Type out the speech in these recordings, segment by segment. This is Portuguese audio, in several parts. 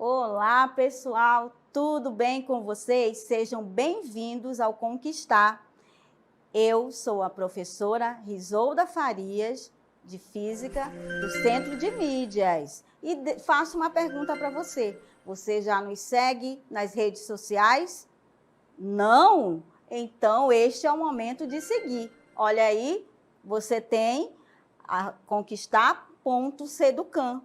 Olá, pessoal, tudo bem com vocês? Sejam bem-vindos ao Conquistar. Eu sou a professora Risolda Farias, de Física, do Centro de Mídias. E faço uma pergunta para você. Você já nos segue nas redes sociais? Não? Então, este é o momento de seguir. Olha aí, você tem a conquistar.seducan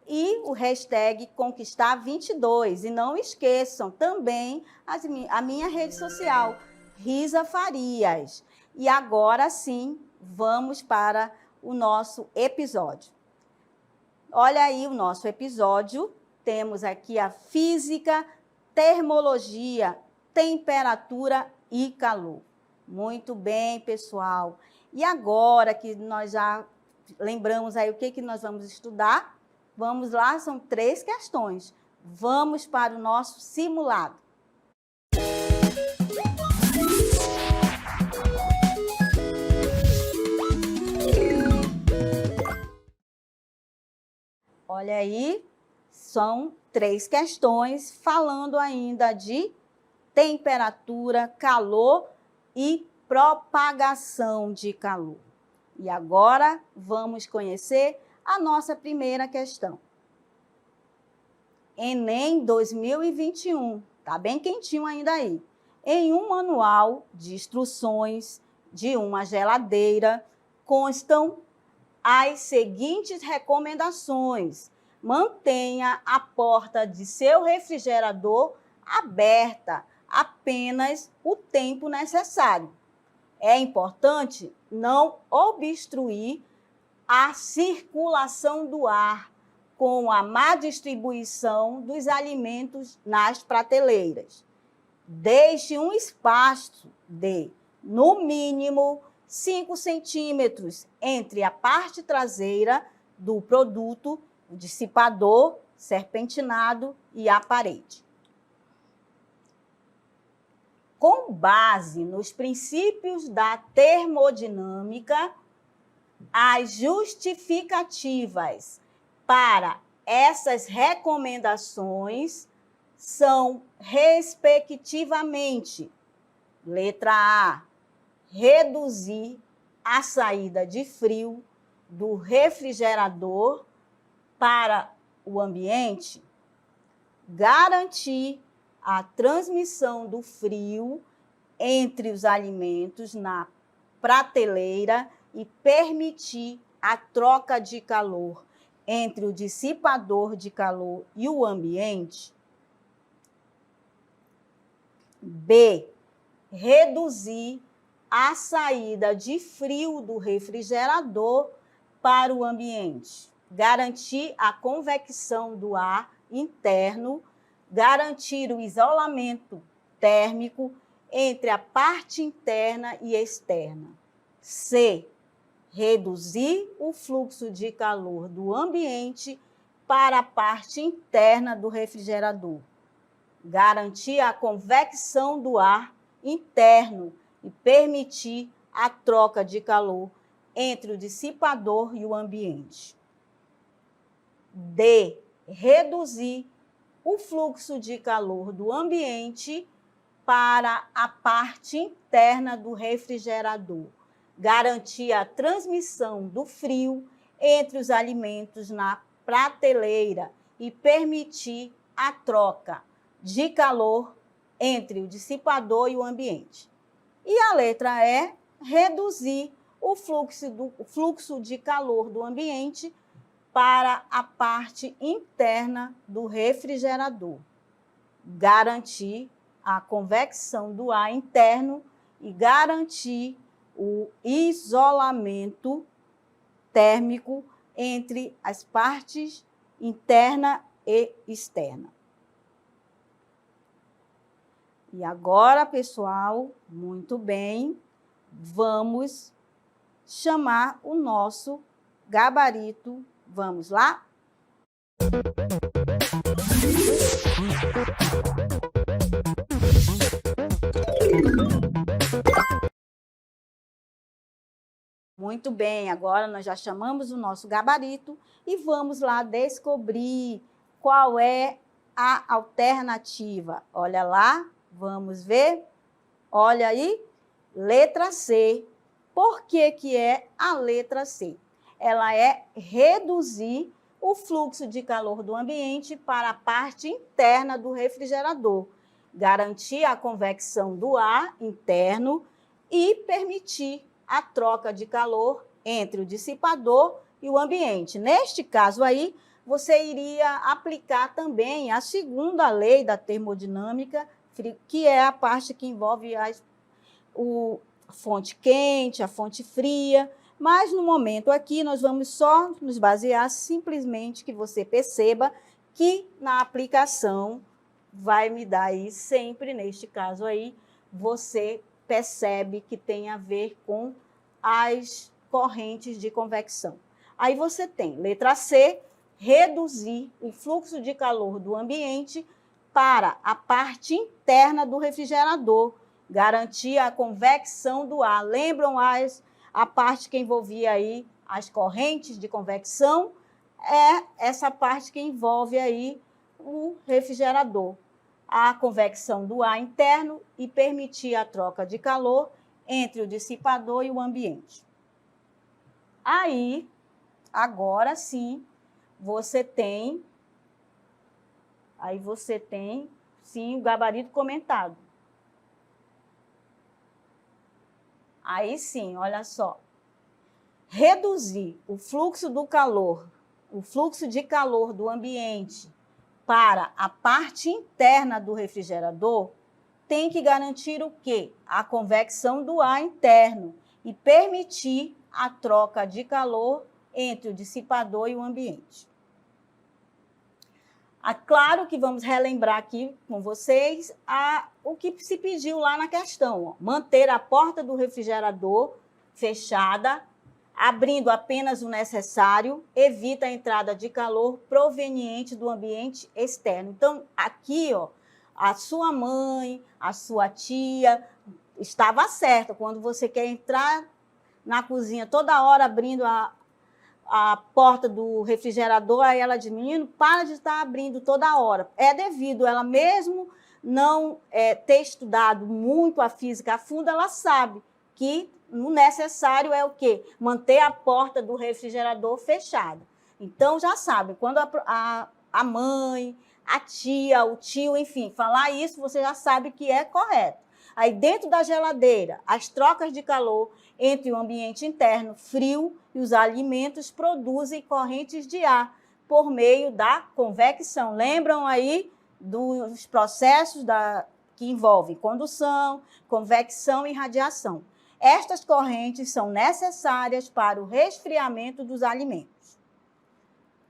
e o hashtag Conquistar22. E não esqueçam também a minha rede social, Risa Farias. E agora sim, vamos para o nosso episódio. Olha aí o nosso episódio. Temos aqui a física, termologia, temperatura e calor. Muito bem, pessoal. E agora que nós já lembramos aí o que nós vamos estudar, vamos lá, são 3 questões. Vamos para o nosso simulado. Olha aí, são 3 questões falando ainda de temperatura, calor e propagação de calor. E agora vamos conhecer a nossa primeira questão. Enem 2021, tá bem quentinho ainda aí. Em um manual de instruções de uma geladeira constam as seguintes recomendações. Mantenha a porta de seu refrigerador aberta apenas o tempo necessário. É importante não obstruir a circulação do ar com a má distribuição dos alimentos nas prateleiras. Deixe um espaço de, no mínimo, 5 centímetros entre a parte traseira do produto, o dissipador, serpentinado e a parede. Com base nos princípios da termodinâmica, as justificativas para essas recomendações são, respectivamente, letra A, reduzir a saída de frio do refrigerador para o ambiente, garantir a transmissão do frio entre os alimentos na prateleira e permitir a troca de calor entre o dissipador de calor e o ambiente. B, reduzir a saída de frio do refrigerador para o ambiente. Garantir a convecção do ar interno, garantir o isolamento térmico entre a parte interna e externa. C, reduzir o fluxo de calor do ambiente para a parte interna do refrigerador. Garantir a convecção do ar interno e permitir a troca de calor entre o dissipador e o ambiente. D, reduzir o fluxo de calor do ambiente para a parte interna do refrigerador. Garantir a transmissão do frio entre os alimentos na prateleira e permitir a troca de calor entre o dissipador e o ambiente. E a letra E, reduzir o fluxo de calor do ambiente para a parte interna do refrigerador. Garantir a convecção do ar interno e garantir o isolamento térmico entre as partes interna e externa. E agora, pessoal, muito bem, vamos chamar o nosso gabarito. Vamos lá? Muito bem, agora nós já chamamos o nosso gabarito e vamos lá descobrir qual é a alternativa? Olha lá, vamos ver. Olha aí, letra C. Por que que é a letra C? Ela é reduzir o fluxo de calor do ambiente para a parte interna do refrigerador, garantir a convecção do ar interno e permitir a troca de calor entre o dissipador e o ambiente. Neste caso aí, você iria aplicar também a segunda lei da termodinâmica, que é a parte que envolve a fonte quente, a fonte fria, mas no momento aqui nós vamos só nos basear simplesmente que você perceba que na aplicação vai me dar aí sempre, neste caso aí, você percebe que tem a ver com as correntes de convecção. Aí você tem, letra C, reduzir o fluxo de calor do ambiente para a parte interna do refrigerador, garantir a convecção do ar. Lembram a parte que envolvia aí as correntes de convecção? É essa parte que envolve aí o refrigerador. A convecção do ar interno e permitir a troca de calor entre o dissipador e o ambiente. Aí, agora sim, você tem sim, o gabarito comentado. Aí sim, olha só. Reduzir o fluxo do calor, o fluxo de calor do ambiente para a parte interna do refrigerador tem que garantir o quê? A convecção do ar interno e permitir a troca de calor entre o dissipador e o ambiente. Claro que vamos relembrar aqui com vocês o que se pediu lá na questão. Ó. Manter a porta do refrigerador fechada, abrindo apenas o necessário, evita a entrada de calor proveniente do ambiente externo. Então, aqui, ó, a sua mãe, a sua tia, estava certa. Quando você quer entrar na cozinha toda hora abrindo a porta do refrigerador, aí ela diz, menino, para de estar abrindo toda hora. É devido, ela mesmo não ter estudado muito a física a fundo, ela sabe que o necessário é o quê? Manter a porta do refrigerador fechada. Então, já sabe, quando a mãe, a tia, o tio, enfim, falar isso, você já sabe que é correto. Aí, dentro da geladeira, as trocas de calor entre o ambiente interno frio e os alimentos produzem correntes de ar por meio da convecção. Lembram aí dos processos que envolvem condução, convecção e radiação. Estas correntes são necessárias para o resfriamento dos alimentos.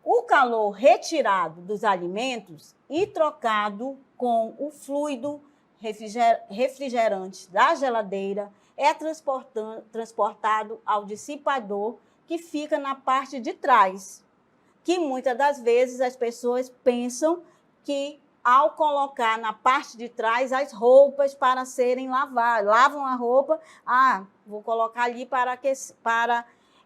O calor retirado dos alimentos e trocado com o fluido refrigerante da geladeira é transportado ao dissipador que fica na parte de trás, que muitas das vezes as pessoas pensam que ao colocar na parte de trás as roupas para serem lavadas, lavam a roupa, vou colocar ali para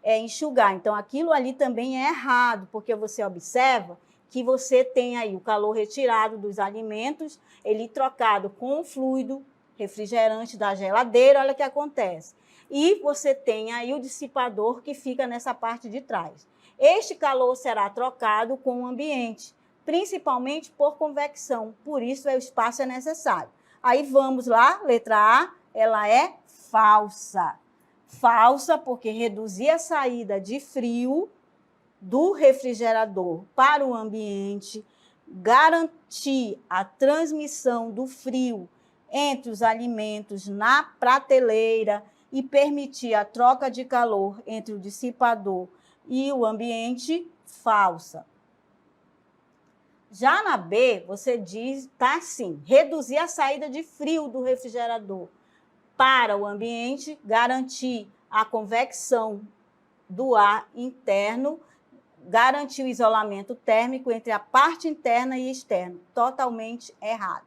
enxugar. Então, aquilo ali também é errado, porque você observa que você tem aí o calor retirado dos alimentos, ele trocado com o fluido refrigerante da geladeira, olha o que acontece. E você tem aí o dissipador que fica nessa parte de trás. Este calor será trocado com o ambiente, principalmente por convecção, por isso o espaço é necessário. Aí vamos lá, letra A, ela é falsa. Falsa porque reduzir a saída de frio do refrigerador para o ambiente, garantir a transmissão do frio entre os alimentos na prateleira e permitir a troca de calor entre o dissipador e o ambiente, falsa. Já na B, você diz, tá assim, reduzir a saída de frio do refrigerador para o ambiente, garantir a convecção do ar interno, garantir o isolamento térmico entre a parte interna e externa. Totalmente errado.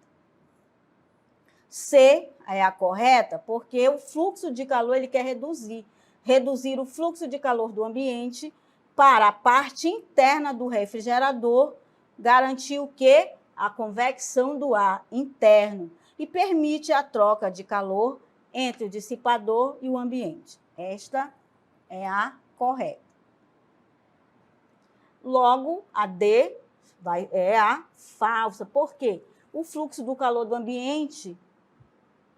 C é a correta, porque o fluxo de calor ele quer reduzir o fluxo de calor do ambiente para a parte interna do refrigerador, garantir o quê? a convecção do ar interno e permite a troca de calor entre o dissipador e o ambiente. Esta é a correta. Logo, a D é a falsa. Por quê? O fluxo do calor do ambiente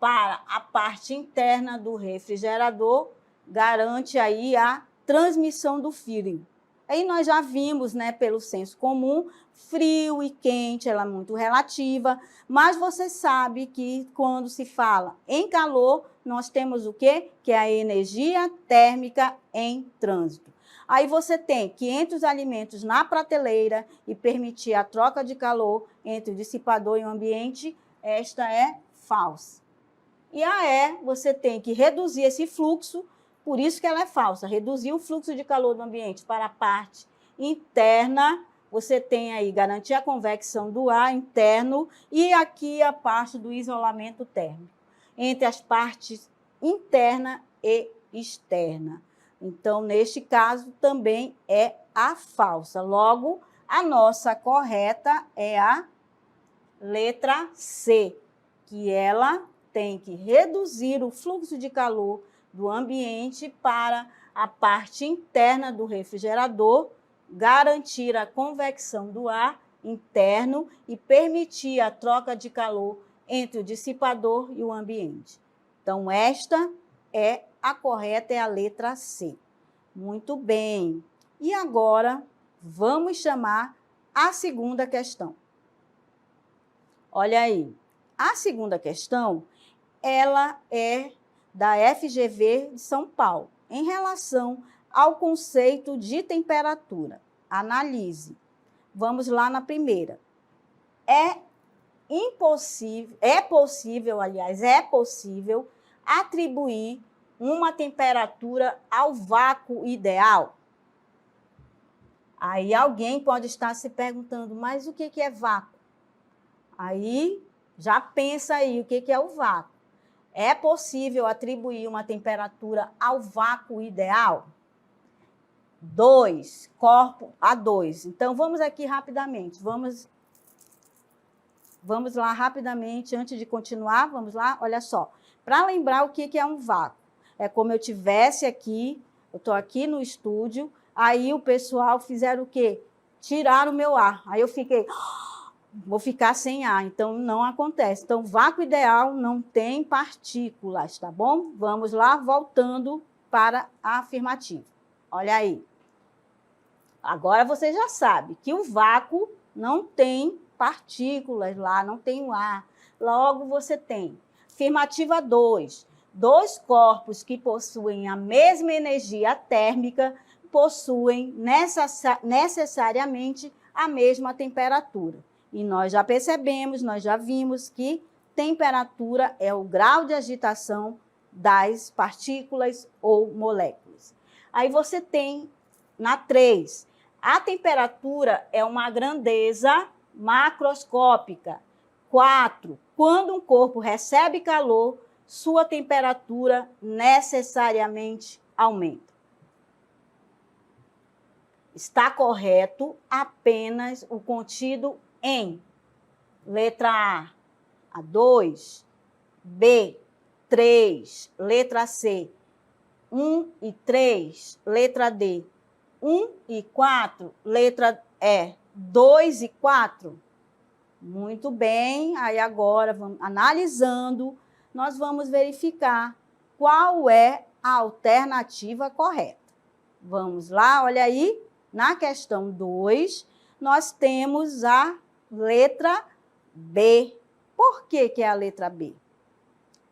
para a parte interna do refrigerador garante aí a transmissão do feeling. Aí nós já vimos, né, pelo senso comum, frio e quente, ela é muito relativa, mas você sabe que quando se fala em calor, nós temos o quê? Que é a energia térmica em trânsito. Aí você tem que entre os alimentos na prateleira e permitir a troca de calor entre o dissipador e o ambiente, esta é falsa. E a E, você tem que reduzir esse fluxo, por isso que ela é falsa, reduzir o fluxo de calor do ambiente para a parte interna, você tem aí garantir a convecção do ar interno e aqui a parte do isolamento térmico, entre as partes interna e externa. Então, neste caso, também é a falsa. Logo, a nossa correta é a letra C, que ela tem que reduzir o fluxo de calor do ambiente para a parte interna do refrigerador, garantir a convecção do ar interno e permitir a troca de calor entre o dissipador e o ambiente. Então, esta é a correta, é a letra C. Muito bem. E agora, vamos chamar a segunda questão. Olha aí, a segunda questão, ela é da FGV de São Paulo, em relação ao conceito de temperatura. Analise. Vamos lá na primeira. É possível atribuir uma temperatura ao vácuo ideal? Aí alguém pode estar se perguntando, mas o que é vácuo? Aí já pensa aí o que é o vácuo. É possível atribuir uma temperatura ao vácuo ideal? 2, corpo a 2. Então, vamos aqui rapidamente. Vamos lá rapidamente, antes de continuar, vamos lá? Olha só. Para lembrar o que é um vácuo. É como eu tivesse aqui, eu estou aqui no estúdio, aí o pessoal fizeram o quê? Tiraram o meu ar. Aí eu fiquei... vou ficar sem ar, então não acontece. Então, vácuo ideal não tem partículas, tá bom? Vamos lá, voltando para a afirmativa. Olha aí. Agora você já sabe que o vácuo não tem partículas lá, não tem ar. Logo, você tem afirmativa 2. Dois corpos que possuem a mesma energia térmica possuem necessariamente a mesma temperatura. E nós já percebemos, nós já vimos que temperatura é o grau de agitação das partículas ou moléculas. Aí você tem na 3, a temperatura é uma grandeza macroscópica. 4, quando um corpo recebe calor, sua temperatura necessariamente aumenta. Está correto apenas o contido em letra A 2, B, 3, letra C, 1 e 3, letra D, 1 e 4, letra E, 2 e 4. Muito bem, aí agora, vamos, analisando, nós vamos verificar qual é a alternativa correta. Vamos lá, olha aí, na questão 2, nós temos a letra B. Por que é a letra B?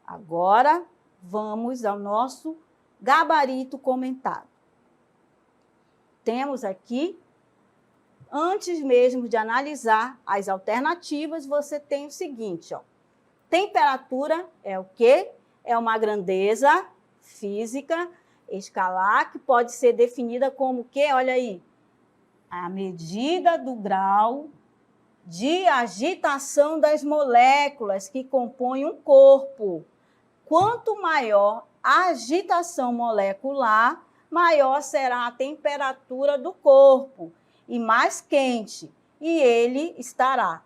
Agora, vamos ao nosso gabarito comentado. Temos aqui, antes mesmo de analisar as alternativas, você tem o seguinte, ó. Temperatura é o quê? É uma grandeza física escalar que pode ser definida como o quê? Olha aí, a medida do grau de agitação das moléculas que compõem um corpo. Quanto maior a agitação molecular, maior será a temperatura do corpo e mais quente, e ele estará.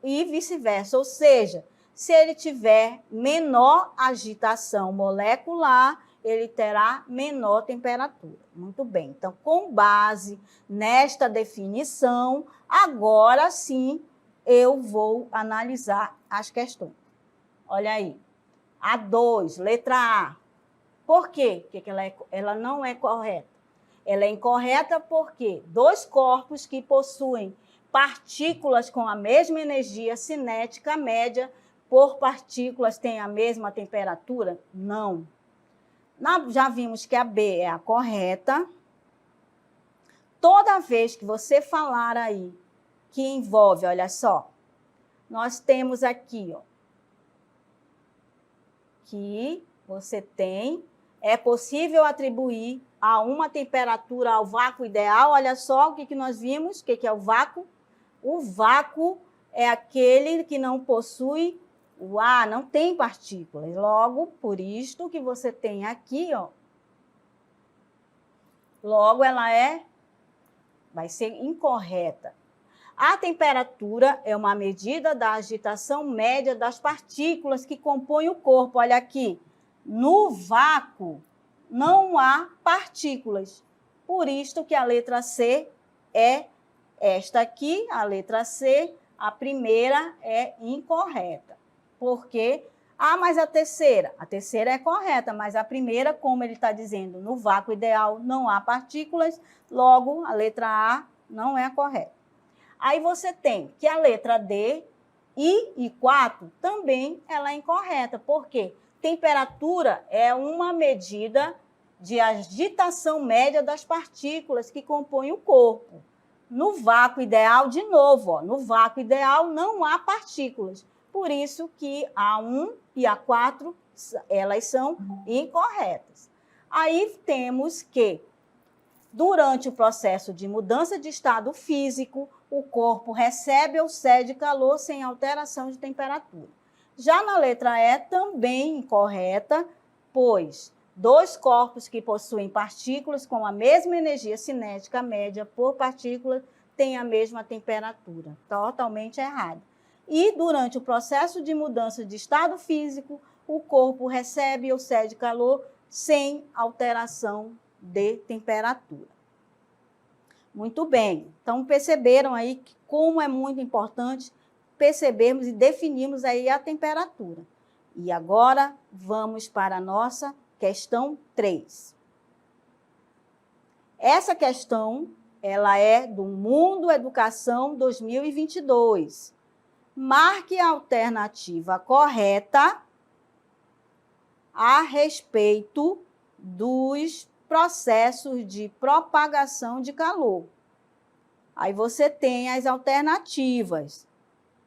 e vice-versa. Ou seja, se ele tiver menor agitação molecular, ele terá menor temperatura. Muito bem. Então, com base nesta definição, agora sim eu vou analisar as questões. Olha aí. A 2, letra A. Por quê que ela não é correta? Ela é incorreta porque dois corpos que possuem partículas com a mesma energia cinética média por partículas têm a mesma temperatura? Não. Já vimos que a B é a correta. Toda vez que você falar aí que envolve, olha só, nós temos aqui, ó, que você tem, é possível atribuir a uma temperatura ao vácuo ideal. Olha só o que nós vimos, o que é o vácuo? O vácuo é aquele que não possui o ar, não tem partículas. Logo, por isto que você tem aqui, ó, logo ela vai ser incorreta. A temperatura é uma medida da agitação média das partículas que compõem o corpo. Olha aqui, no vácuo não há partículas. Por isto que a letra C é esta aqui, a letra C, a primeira é incorreta. Por quê? Ah, mas a terceira é correta, mas a primeira, como ele está dizendo, no vácuo ideal não há partículas, logo a letra A não é a correta. Aí você tem que a letra D e 4 também ela é incorreta. Por quê? Temperatura é uma medida de agitação média das partículas que compõem o corpo. No vácuo ideal, de novo, ó, no vácuo ideal não há partículas. Por isso que a 1 e a 4, elas são incorretas. Aí temos que, durante o processo de mudança de estado físico, o corpo recebe ou cede calor sem alteração de temperatura. Já na letra E, também incorreta, pois dois corpos que possuem partículas com a mesma energia cinética média por partícula têm a mesma temperatura. Totalmente errado. E durante o processo de mudança de estado físico, o corpo recebe ou cede calor sem alteração de temperatura. Muito bem. Então, perceberam aí como é muito importante percebermos e definirmos aí a temperatura. E agora, vamos para a nossa questão 3. Essa questão, ela é do Mundo Educação 2022. Marque a alternativa correta a respeito dos processos de propagação de calor. Aí você tem as alternativas.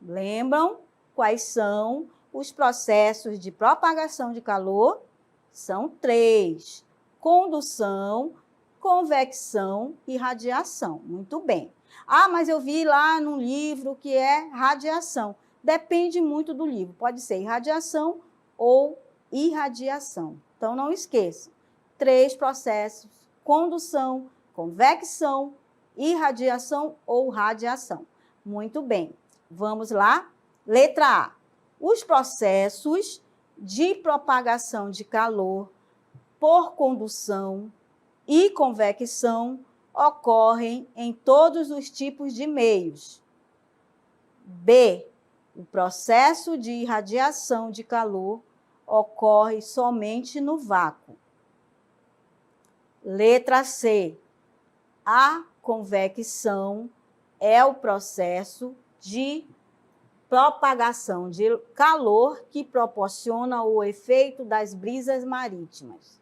Lembram quais são os processos de propagação de calor? São 3: condução, convecção e radiação. Muito bem. Ah, mas eu vi lá no livro que é radiação. Depende muito do livro. Pode ser irradiação ou irradiação. Então, não esqueça. 3 processos: condução, convecção, irradiação ou radiação. Muito bem. Vamos lá? Letra A. Os processos de propagação de calor por condução e convecção ocorrem em todos os tipos de meios. B. O processo de irradiação de calor ocorre somente no vácuo. Letra C. A convecção é o processo de propagação de calor que proporciona o efeito das brisas marítimas.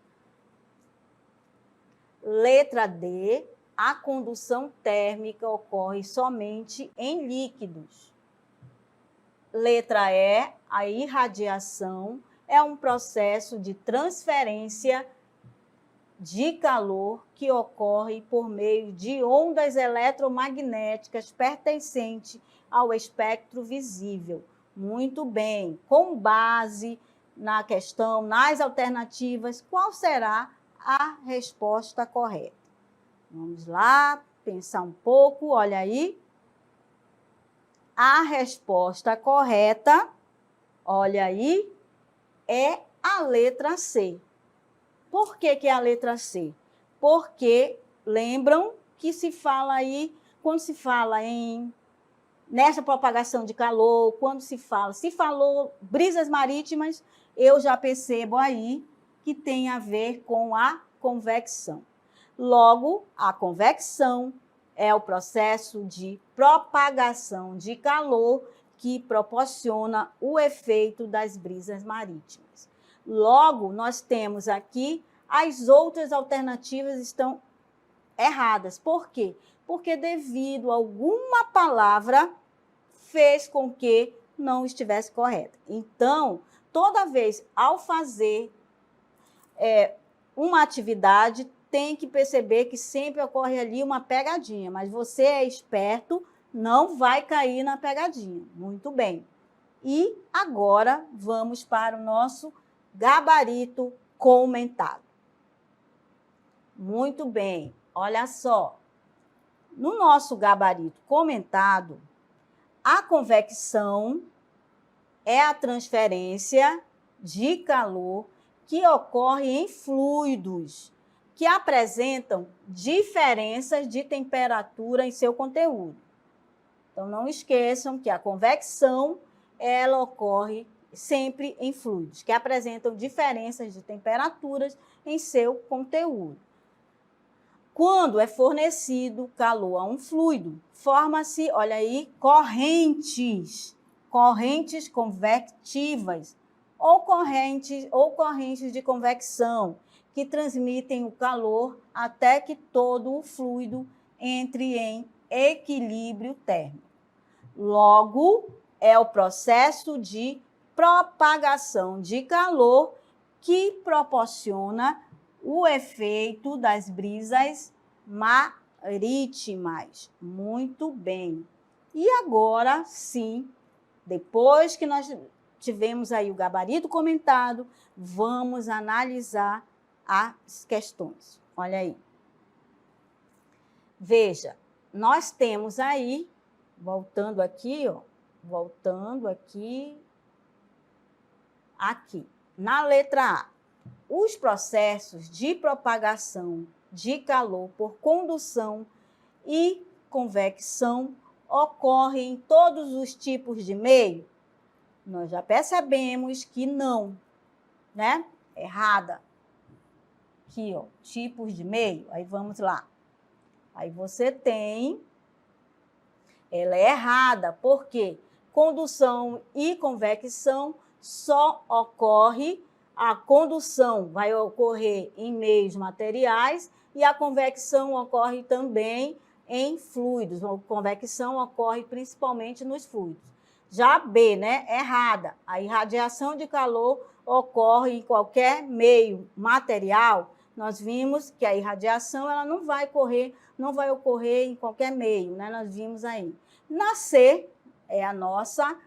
Letra D. A condução térmica ocorre somente em líquidos. Letra E. A irradiação é um processo de transferência de calor que ocorre por meio de ondas eletromagnéticas pertencentes ao espectro visível. Muito bem. Com base na questão, nas alternativas, qual será a resposta correta? Vamos lá, pensar um pouco, olha aí. a resposta correta, olha aí, é a letra C. Por que que é a letra C? Porque lembram que se fala aí, quando se fala nessa propagação de calor, quando se falou brisas marítimas, eu já percebo aí que tem a ver com a convecção. Logo, a convecção é o processo de propagação de calor que proporciona o efeito das brisas marítimas. Logo, nós temos aqui as outras alternativas estão erradas. Por quê? Porque devido a alguma palavra fez com que não estivesse correta. Então, toda vez ao fazer uma atividade, tem que perceber que sempre ocorre ali uma pegadinha, mas você é esperto, não vai cair na pegadinha. Muito bem. E agora vamos para o nosso gabarito comentado. Muito bem, olha só. No nosso gabarito comentado, a convecção é a transferência de calor que ocorre em fluidos que apresentam diferenças de temperatura em seu conteúdo. Então, não esqueçam que a convecção, ela ocorre sempre em fluidos, que apresentam diferenças de temperaturas em seu conteúdo. Quando é fornecido calor a um fluido, forma-se, olha aí, correntes convectivas ou correntes de convecção, que transmitem o calor até que todo o fluido entre em equilíbrio térmico. Logo, é o processo de propagação de calor que proporciona o efeito das brisas marítimas. Muito bem. E agora, sim, depois que nós tivemos aí o gabarito comentado, vamos analisar as questões. Olha aí. Veja, nós temos aí, voltando aqui, aqui, na letra A, os processos de propagação de calor por condução e convecção ocorrem em todos os tipos de meio? Nós já percebemos que não, né? Errada. Aqui, ó, tipos de meio, aí vamos lá. Aí você tem, ela é errada, porque condução e convecção só ocorre, a condução vai ocorrer em meios materiais e a convecção ocorre também em fluidos. A convecção ocorre principalmente nos fluidos. Já B, né, errada. A irradiação de calor ocorre em qualquer meio material. Nós vimos que a irradiação ela não vai ocorrer em qualquer meio, né? Nós vimos aí. Na C é a nossa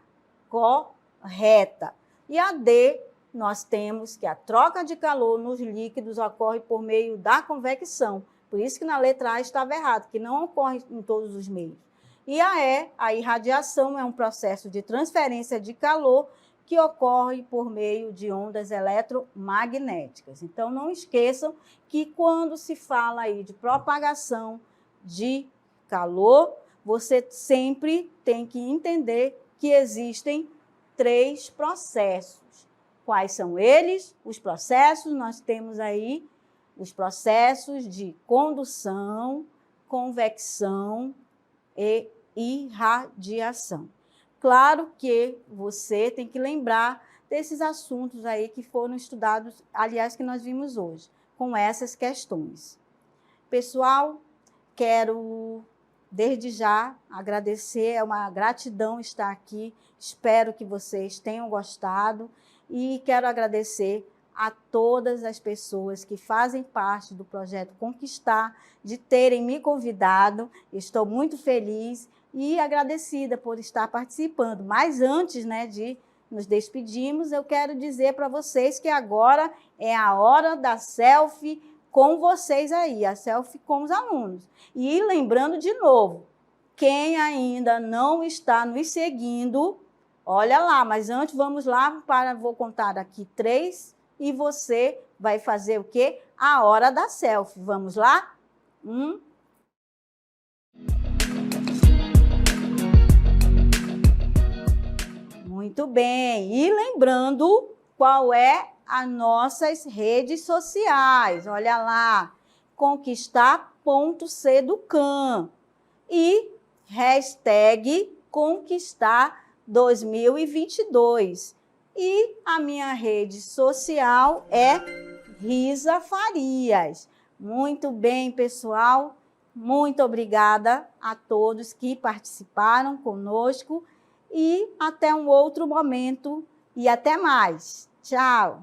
correta. E a D, nós temos que a troca de calor nos líquidos ocorre por meio da convecção. Por isso que na letra A estava errado, que não ocorre em todos os meios. E a E, a irradiação é um processo de transferência de calor que ocorre por meio de ondas eletromagnéticas. Então, não esqueçam que quando se fala aí de propagação de calor, você sempre tem que entender que existem 3 processos. Quais são eles? Os processos, nós temos aí os processos de condução, convecção e irradiação. Claro que você tem que lembrar desses assuntos aí que foram estudados, aliás, que nós vimos hoje, com essas questões. Pessoal, quero desde já agradecer, é uma gratidão estar aqui, espero que vocês tenham gostado e quero agradecer a todas as pessoas que fazem parte do projeto Conquistar, de terem me convidado. Estou muito feliz e agradecida por estar participando. Mas antes, né, de nos despedirmos, eu quero dizer para vocês que agora é a hora da selfie com vocês aí, a selfie com os alunos. E lembrando de novo, quem ainda não está nos seguindo, olha lá, mas antes vamos lá, vou contar aqui 3 e você vai fazer o quê? A hora da selfie. Vamos lá? 1. Muito bem. E lembrando qual é as nossas redes sociais. Olha lá, conquistar.seducan e hashtag Conquistar 2022. E a minha rede social é Risa Farias. Muito bem, pessoal. Muito obrigada a todos que participaram conosco e até um outro momento e até mais. Tchau!